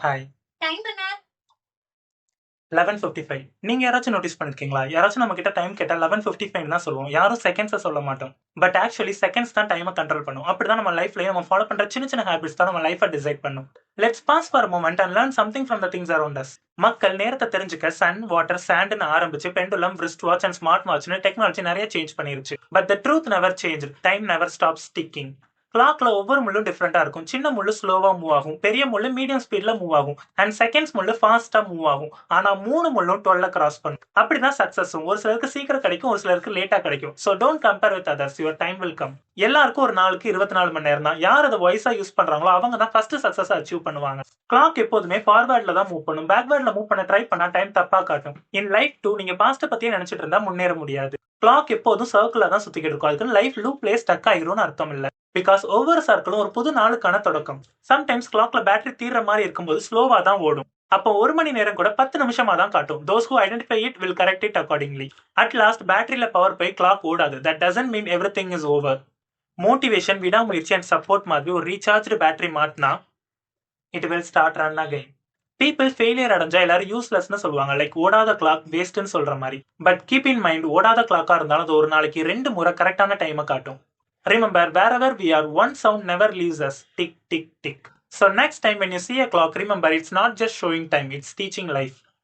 Hi. Time என்ன? 11:55. நீங்க யாராச்சும் நோட்டீஸ் பண்ணிருக்கீங்களா? யாராச்சும் நம்ம கிட்ட டைம் கேட்டா 11:55 தான் சொல்லுவோம். யாரும் செகண்ட்ஸ சொல்ல மாட்டோம். பட் ஆக்சுவலி செகண்ட்ஸ் தான் டைம கண்ட்ரோல் பண்ணும். அப்படிதான் நம்ம லைஃப்லயே நம்ம ஃபாலோ பண்ற சின்ன சின்ன ஹேபிட்ஸ் தான் நம்ம லைஃப டிசைட் பண்ணும். Let's pause for a moment and learn something from the things around us. மக்கள் நேரத்த தெரிஞ்சுக்க சன், வாட்டர், சாண்ட்னு ஆரம்பிச்சு pendulum, wrist watch and smart வாட்ச்னு டெக்னாலஜி நிறைய சேஞ்ச் பண்ணிருச்சு. But the truth never change. Time never stops ticking. கிளாக்ல ஒவ்வொரு முள்ளும் டிஃப்ரெண்டா இருக்கும். சின்ன முள்ளு ஸ்லோவா மூவ் ஆகும், பெரிய முள்ளு மீடியம் ஸ்பீட்ல மூவ் ஆகும், அண்ட் செகண்ட்ஸ் முள்ளு ஃபாஸ்டா மூவ் ஆகும். ஆனா 3 முள்ளும் 12 கிராஸ் பண்ணும். அப்படிதான் சக்சஸும். ஒரு சிலருக்கு சீக்கிரம் கிடைக்கும், ஒரு சிலருக்கு லேட்டா கிடைக்கும். So don't compare with others. Your time will come. எல்லாருக்கும் ஒரு நாளுக்கு 24 மணி நேரம் தான். யார் அதை வைஸா யூஸ் பண்றாங்களோ அவங்க தான் ஃபர்ஸ்ட் சக்சஸ் அச்சீவ் பண்ணுவாங்க. கிளாக் எப்போதுமே ஃபார்வர்ட்ல தான் மூவ் பண்ணும். பேக்வர்ட்ல மூவ் பண்ண ட்ரை பண்ணா டைம் தப்பா காட்டும். இன் லைஃப் டூ நீங்க பாஸ்ட பத்தியே நினைச்சிட்டு இருந்தா முன்னேற முடியாது. கிளாக் எப்போதும் சர்க்கிளா தான் சுத்திக்கிட்டு இருக்கும். அதுக்கு லைஃப் லூப்லயே ஸ்டக் ஆகிரும்னு அர்த்தம் இல்ல. பிகாஸ் ஒவ்வொரு சர்க்கிளும் ஒரு புது நாளுக்கான தொடக்கம். சம்டைம்ஸ் கிளாக்ல பேட்டரி தீர்ற மாதிரி இருக்கும்போது ஸ்லோவா தான் ஓடும். அப்போ 1 மணி நேரம் கூட 10 நிமிஷமா தான் காட்டும். those who identify it will correct it accordingly. at last பேட்டரியில பவர் போய் கிளாக் ஓடாது. that doesn't mean everything is over. Motivation, விடாமுயற்சி அண்ட் சப்போர்ட் மாதிரி ஒரு ரீசார்ஜ்டு பேட்டரி மாட்டினா it will start run again. People failure அடைஞ்சா எல்லாரும் யூஸ்லெஸ்னு சொல்லுவாங்க. லைக் ஓடாத கிளாக் வேஸ்ட்னு சொல்ற மாதிரி. பட் கீப் இன் மைண்ட், ஓடாத கிளாக்கா இருந்தாலும் அது ஒரு நாளைக்கு 2 முறை கரெக்டான டைமை காட்டும். Remember, wherever we are, one sound never leaves us. Tick, tick, tick. So next time when you see a clock, remember it's not just showing time, it's teaching life.